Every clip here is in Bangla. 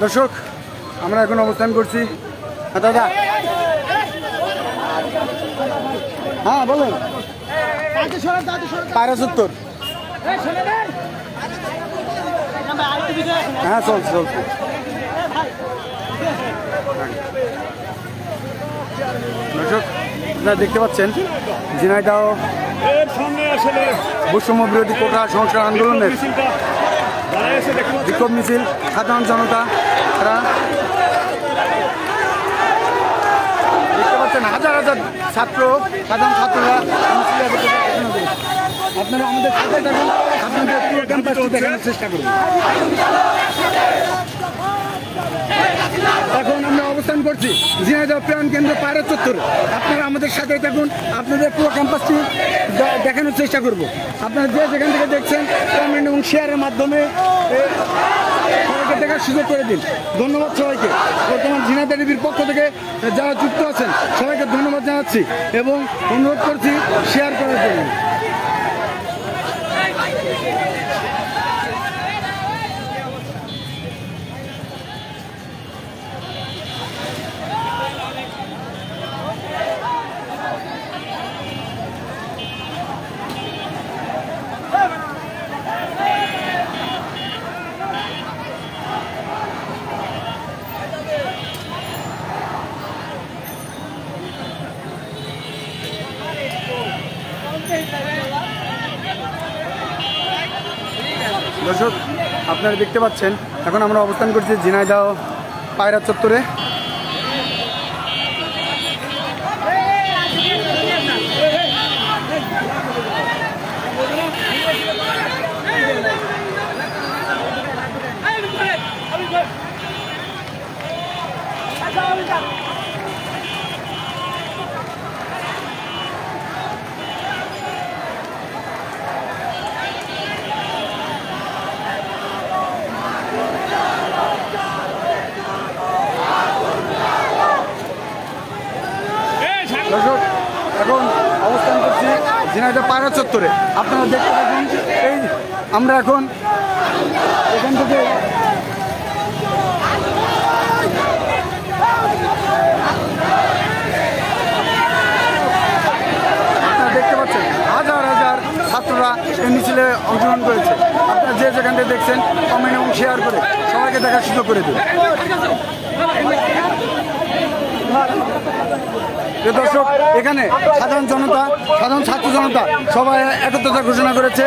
দর্শক আমরা এখন অবস্থান করছি দাদা। হ্যাঁ বলেন। পায়রা চত্বর। হ্যাঁ চলছে চলছে। দর্শক আপনারা দেখতে পাচ্ছেন ঝিনাইদহ বৈষম্য বিরোধী কোটা সংস্কার আন্দোলনের বিক্ষোভ মিছিল, সাধারণ জনতা তারা দেখতে পাচ্ছেন হাজার হাজার ছাত্র, সাধারণ ছাত্ররা আপনারা আমাদের সাথে থাকুন, আপনাদের পুরো ক্যাম্পাসটি দেখানোর চেষ্টা করুন। এখন আমরা অবস্থান করছি ঝিনাইদহ প্রাণ কেন্দ্র পায়রা চত্বরে। আপনারা আমাদের সাথে থাকুন, আপনাদের পুরো ক্যাম্পাসটি দেখানোর চেষ্টা করব। আপনারা যে যেখান থেকে দেখছেন কমেন্ট এবং শেয়ারের মাধ্যমে সবাইকে দেখার সুযোগ করে দিন। ধন্যবাদ সবাইকে। বর্তমান ঝিনাইদহ টিভির পক্ষ থেকে যারা যুক্ত আছেন সবাইকে ধন্যবাদ জানাচ্ছি এবং অনুরোধ করছি শেয়ার করার জন্য। দর্শক আপনারা দেখতে পাচ্ছেন এখন আমরা অবস্থান করছি ঝিনাইদহ পায়রা চত্বরে। দর্শক এখন অবস্থান করছি ঝিনাইদহ পায়রা চত্বরে। আপনারা দেখতে পাচ্ছেন এই আমরা এখন এখান থেকে আপনারা দেখতে পাচ্ছেন হাজার হাজার ছাত্ররা এই মিছিলে অংশগ্রহণ করেছে। আপনারা যে যেখান থেকে দেখছেন কমেন্ট এবং শেয়ার করে সবাইকে দেখার সুযোগ করে দিন। দর্শক এখানে সাধারণ জনতা, সাধারণ ছাত্র জনতা সবাই একত্রতা ঘোষণা করেছে।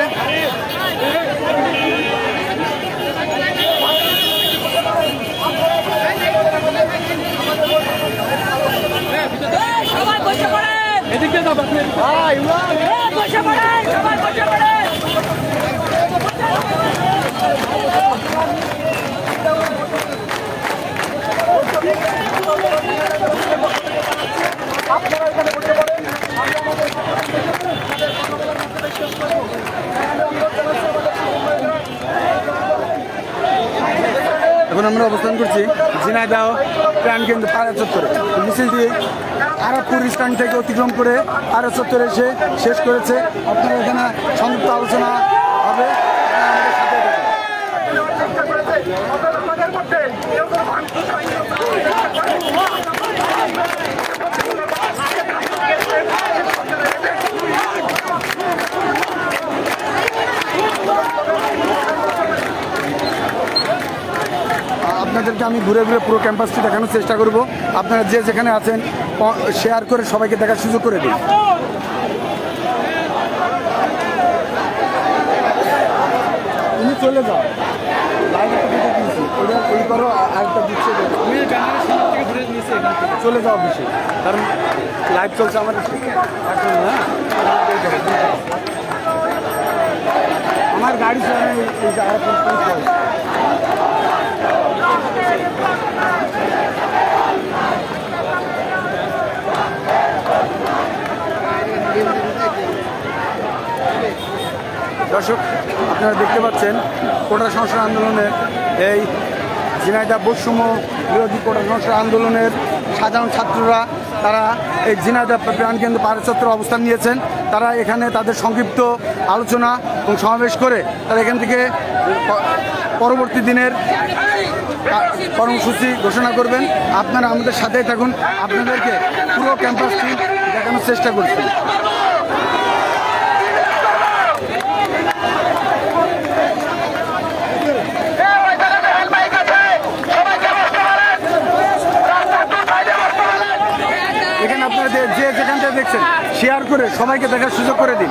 এখন আমরা অবস্থান করছি ঝিনাইদহ প্রাণ কেন্দ্র পায়রা চত্বরে। মিছিলটি আরবপুর স্ট্যান্ড থেকে অতিক্রম করে পায়রা চত্বরে এসে শেষ করেছে। আপনারা এখানে সংযুক্ত আলোচনা হবে। আপনাদেরকে আমি ঘুরে ঘুরে পুরো ক্যাম্পাসটি দেখানোর চেষ্টা করব। আপনারা যে যেখানে আছেন শেয়ার করে সবাইকে দেখার সুযোগ করে দিন। তুমি চলে যাও, লাইভ একটা দিতে দিয়েছি, ওটা ওই করো আরেকটা দিচ্ছে, চলে যাও বেশি, কারণ লাইভ চলছে আমাদের। আমার গাড়ি চলে এই জায়গায় দর্শক আপনারা দেখতে পাচ্ছেন কোটা সংস্কার আন্দোলনের এই ঝিনাইদহ বৈষম্য বিরোধী কোটা সংস্কার আন্দোলনের সাধারণ ছাত্ররা তারা এই ঝিনাইদহ প্রাণকেন্দ্র পায়রা চত্বরে অবস্থান নিয়েছেন। তারা এখানে তাদের সংক্ষিপ্ত আলোচনা এবং সমাবেশ করে তারা এখান থেকে পরবর্তী দিনের কর্মসূচি ঘোষণা করবেন। আপনারা আমাদের সাথেই থাকুন, আপনাদেরকে পুরো ক্যাম্পাসটি দেখানোর চেষ্টা করছি। এখানে আপনারা যে যেখান থেকে দেখছেন শেয়ার করে সবাইকে দেখার সুযোগ করে দিন।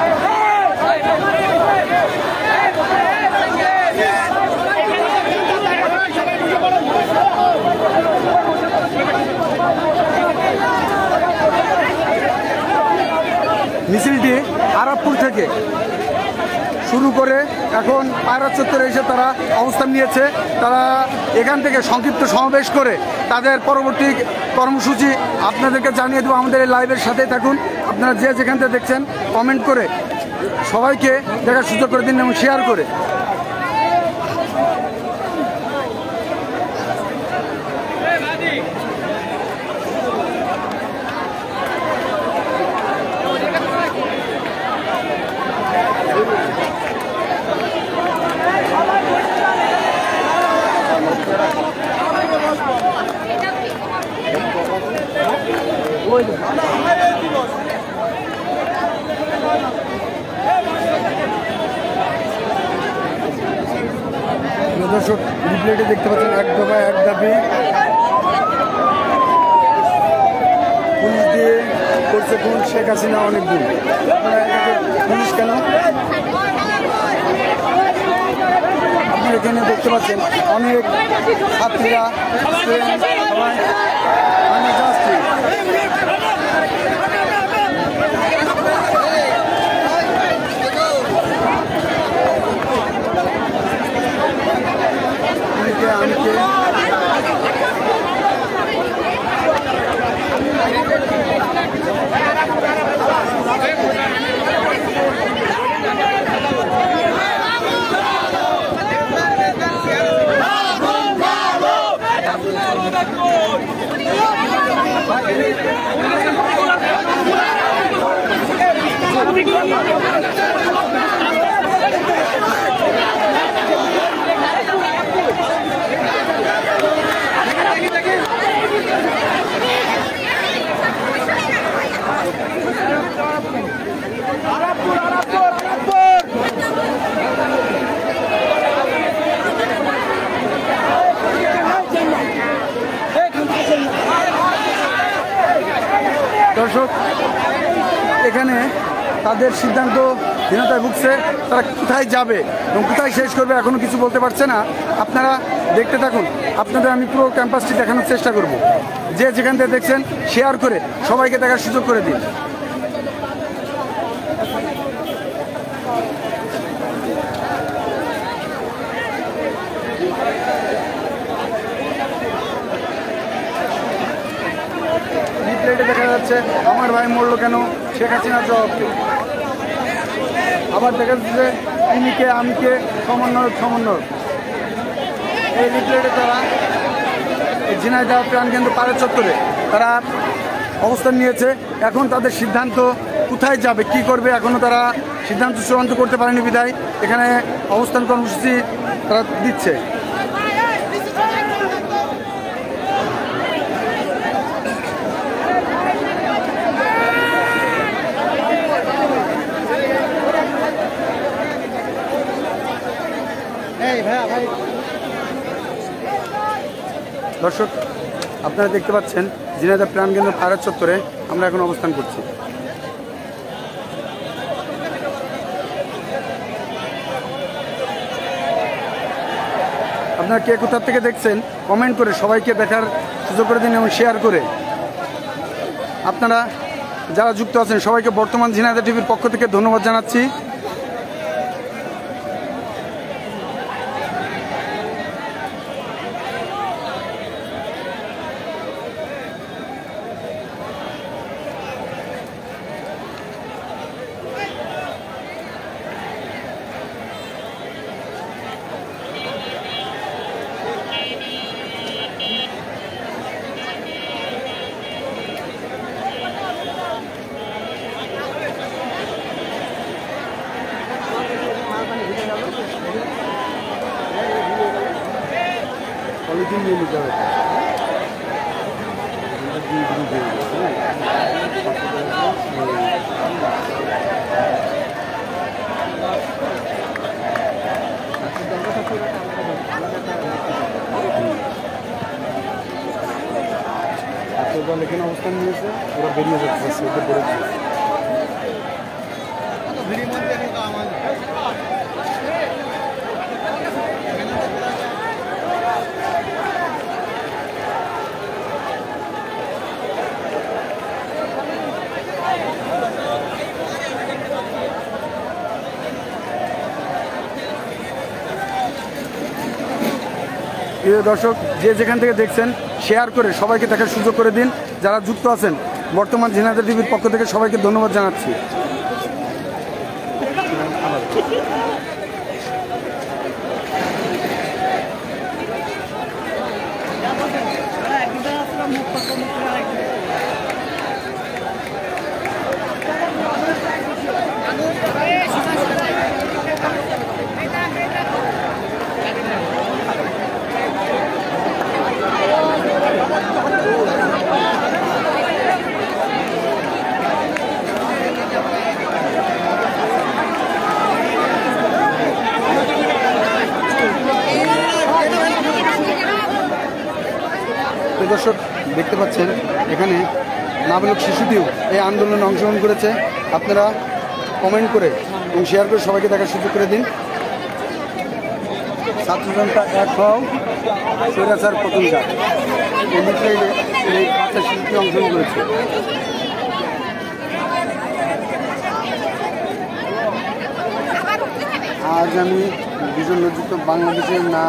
মিছিলটি আরাবপুর থেকে শুরু করে এখন পায়রা চত্বরে এসে তারা অবস্থান নিয়েছে। তারা এখান থেকে সংক্ষিপ্ত সমাবেশ করে তাদের পরবর্তী কর্মসূচি আপনাদেরকে জানিয়ে দেবো। আমাদের এই লাইভের সাথে থাকুন। আপনারা যে যেখান থেকে দেখছেন কমেন্ট করে সবাইকে দেখার সুযোগ করে দিন এবং শেয়ার করে। দর্শক রিপ্লেটে দেখতে পাচ্ছেন এক দফা এক দাবি পুলিশ দিয়ে করছে কোন শেখ হাসিনা অনেক দূর। পুলিশ কেন আপনি এখানে দেখতে পাচ্ছেন অনেক ছাত্রীরা সবাই যাচ্ছে। দর্শক এখানে তাদের সিদ্ধান্ত হীনতায় ভুগছে, তারা কোথায় যাবে এবং কোথায় শেষ করবে এখনো কিছু বলতে পারছে না। আপনারা দেখতে থাকুন, আপনাদের আমি পুরো ক্যাম্পাসটি দেখানোর চেষ্টা করব। যে যেখান থেকে দেখছেন শেয়ার করে সবাইকে দেখার সুযোগ করে দিন। রিপ্লেটে দেখা যাচ্ছে আমার ভাই মরলো কেন, শেখ হাসিনার জবাব। আবার দেখা যাচ্ছে তিনি কে আমি কে, সমন্বয়। এই রিপ্লেটে তারা ঝিনাইদহ প্রাণকেন্দ্র পায়রা চত্বরে তারা অবস্থান নিয়েছে। এখন তাদের সিদ্ধান্ত কোথায় যাবে, কি করবে এখনও তারা সিদ্ধান্ত চূড়ান্ত করতে পারেনি বিধায় এখানে অবস্থান কর্মসূচি তারা দিচ্ছে। দর্শক আপনারা দেখতে পাচ্ছেন ঝিনাইদহ প্রাণকেন্দ্র পায়রা চত্বরে আমরা এখন অবস্থান করছি। আপনারা কে কোথা থেকে দেখছেন কমেন্ট করে সবাইকে দেখার সুযোগ করে দিন এবং শেয়ার করে। আপনারা যারা যুক্ত আছেন সবাইকে বর্তমান ঝিনাইদহ টিভির পক্ষ থেকে ধন্যবাদ জানাচ্ছি। পলিথিন নিয়ে নিতে হবে। দল এখানে অবস্থান নিয়েছে, ওরা বেরিয়ে যাচ্ছে, ওদের পড়েছে। প্রিয় দর্শক, যে যেখান থেকে দেখছেন শেয়ার করে সবাইকে দেখার সুযোগ করে দিন। যারা যুক্ত আছেন বর্তমান ঝিনাইদহ টিভির পক্ষ থেকে সবাইকে ধন্যবাদ জানাচ্ছি। দর্শক দেখতে পাচ্ছেন এখানে নাবালক শিশুটিও এই আন্দোলনে অংশগ্রহণ করেছে। আপনারা কমেন্ট করে এবং শেয়ার করে সবাইকে দেখার সুযোগ করে দিন। ছাত্র জনতা এক হও, স্বৈরাচার পতন ঘাট, এই মিছিলে এই বাচ্চা শিশুটি অংশগ্রহণ করেছে। আজ আমি ভীষণ লজ্জিত, বাংলাদেশের না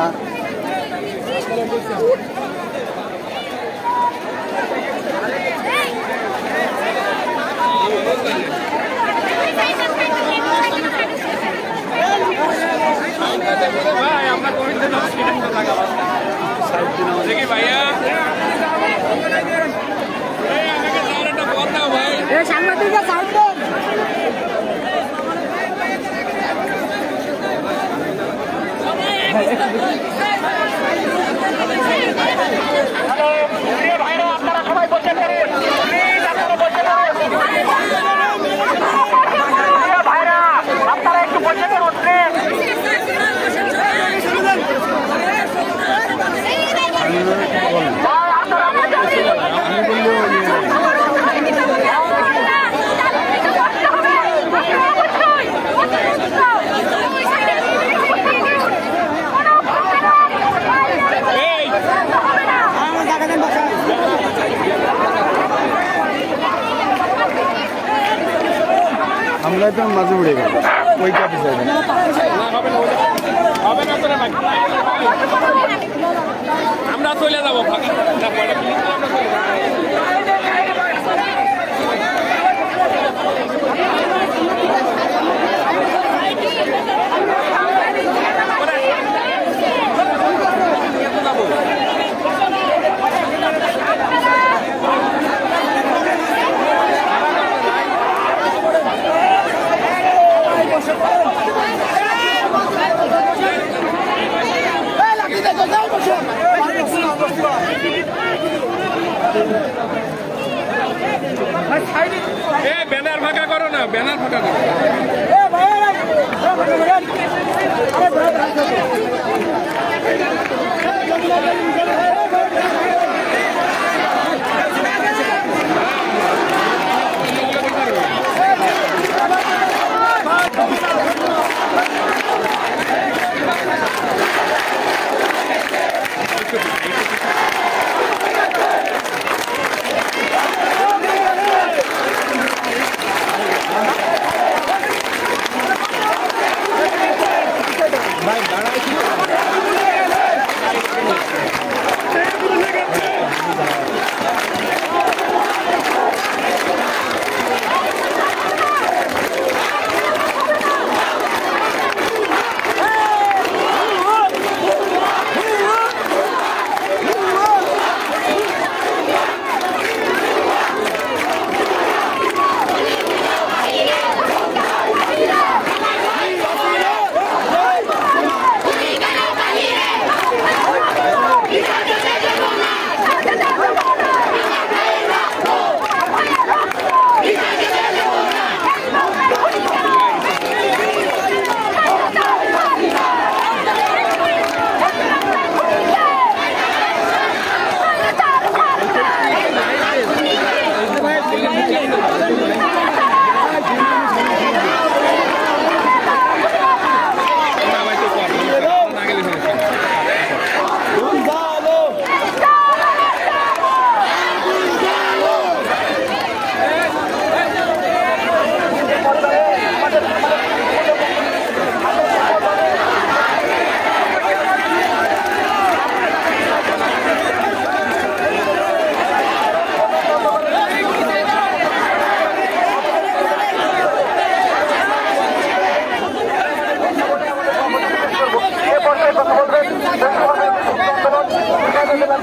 আপনারা সবাই বসে পড়ুন, ভাইরা আপনারা একটু বসে পড়ুন। আমরা তো মাঝে উড়ে গেল ওই কাপে যাবে আমরা চলে যাবো ব্যানার ফাঁকা করো না, ব্যানার ফাঁকা করো।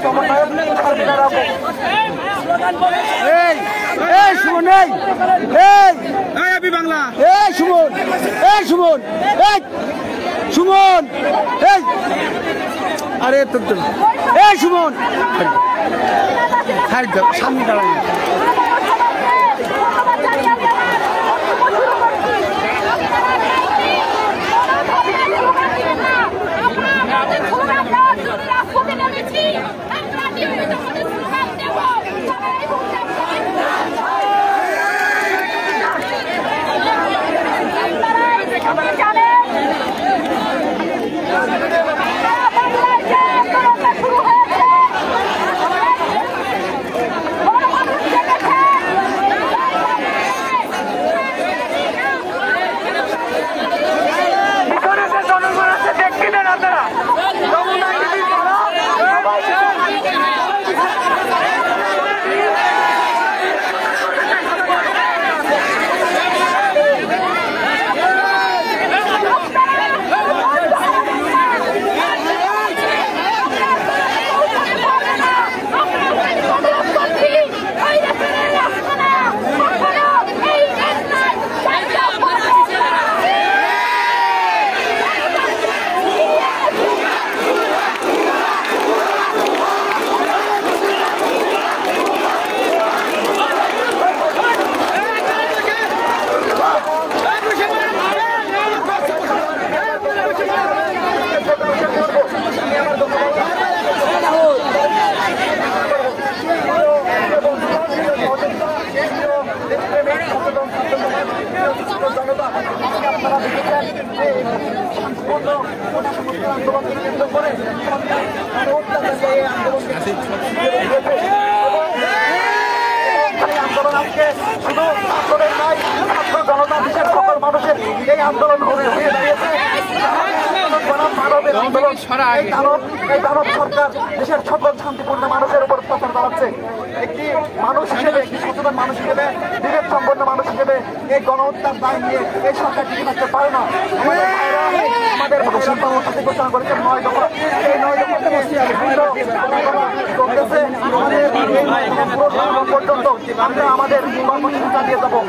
সমন্বয়ক শারমিনা রাবু। সুমন বাংলা সুমন সুমন সুমন আরে তো সুমন সামনে দাঁড়ান এই আন্দোলন হয়ে দাঁড়িয়েছে। এই দানব সরকার দেশের সকল শান্তিপূর্ণ মানুষের উপর অত্যাচার চালাচ্ছে। একটি মানুষ হিসেবে, একটি সচেতন মানুষ হিসেবে, বিবেক সম্পন্ন মানুষ হিসেবে এই গণহত্যার দায় নিয়ে এই সরকার টিকে থাকতে পারে না। আমাদের কর্মসূচি ঘোষণা করেছে 9 দফা। এই 9 দফা চলতেছে পর্যন্ত আমরা আমাদের কর্মসূচি চালিয়ে যাবো।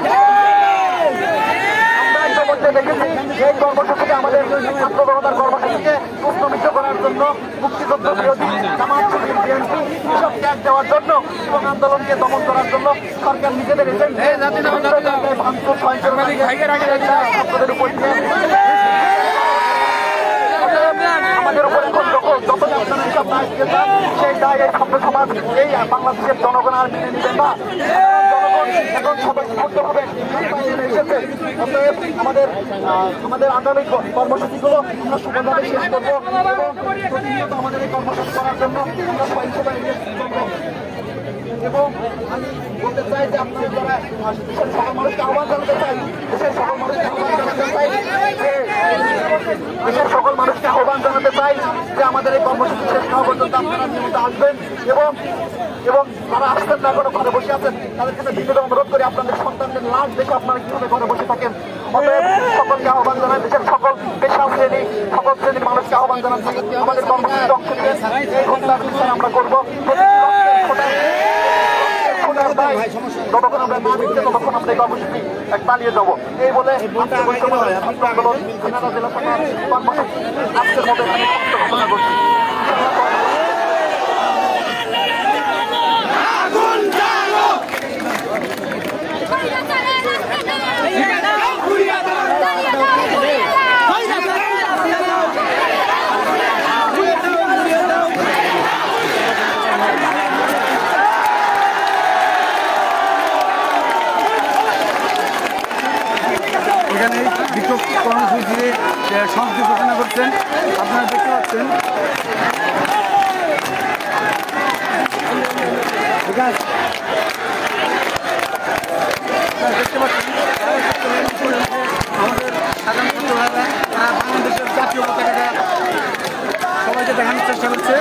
দেখেছি এই কর্মসূচিকে আমাদের ছাত্র জনতার কর্মসূচিকে প্রশ্নবিদ্ধ করার জন্য, মুক্তিযুদ্ধ বিরোধী জামাত শিবির বিএনপি এসব ত্যাগ দেওয়ার জন্য এবং আন্দোলনকে দমন করার জন্য সরকার নিজেদের ভাঙচুর ছাত্রদের উপর আমাদের উপরে যত আপনারা এইসব দায় দিয়েছেন সেই দায় এই ছাত্র সমাজ, এই বাংলাদেশের জনগণ আর মেনে নেবেন না। এখন সবাই ভাবে এসেছে। অতএব আমাদের আগামী কর্মসূচিগুলো আমরা সুন্দরভাবে শেষ করবো এবং প্রতিনিয়ত আমাদের এই কর্মসূচি করার জন্য আমরা সবাই এবং আমি বলতে চাই যে আপনাদের যারা দেশের সকল মানুষকে আহ্বান জানাতে চাই, দেশের সকল মানুষকে আহ্বান জানাতে চাই যে আমাদের এই কর্মসূচি শেষ হওয়া পর্যন্ত আপনারা নিয়মিত আসবেন এবং যারা আসছেন না এখনো ঘরে বসে আছেন তাদের কাছে বিশেষ অনুরোধ করে আপনাদের সন্তানদের লাশ দেখে আপনারা কিভাবে ঘরে বসে থাকেন। অতএব সকলকে আহ্বান জানাই, দেশের সকল পেশা শ্রেণী, সকল শ্রেণীর মানুষকে আহ্বান জানাচ্ছি আমাদের কর্মসূচিতে অংশ নেবেন। এই হত্যার বিচার আমরা করবো। যতক্ষণ আমরা না দিচ্ছি ততক্ষণ আমরা এই কর্মসূচি চালিয়ে যাবো। এই বলে আন্দোলন জেলা শাখার কর্মসূচি আজকের মতো এখানে ঘোষণা করছি। এখানে বিক্ষোভ কর্মসূচির সমাপ্তি ঘোষণা করছেন, আপনারা দেখতে পাচ্ছেন। দেখতে পাচ্ছেন আমাদের সাধারণ ছাত্ররা বাংলাদেশের জাতীয় পতাকাটা সবাইকে দেখানোর চেষ্টা করছে।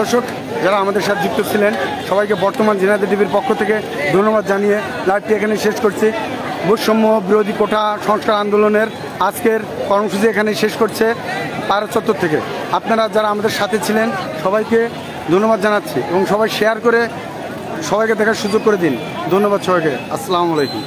দর্শক যারা আমাদের সাথে যুক্ত ছিলেন সবাইকে বর্তমান ঝিনাইদহ টিভির পক্ষ থেকে ধন্যবাদ জানিয়ে লাইভটি এখানে শেষ করছি। বৈষম্য বিরোধী কোটা সংস্কার আন্দোলনের আজকের কর্মসূচি এখানে শেষ করছে পায়রা চত্বর থেকে। আপনারা যারা আমাদের সাথে ছিলেন সবাইকে ধন্যবাদ জানাচ্ছি এবং সবাই শেয়ার করে সবাইকে দেখার সুযোগ করে দিন। ধন্যবাদ সবাইকে। আসসালামু আলাইকুম।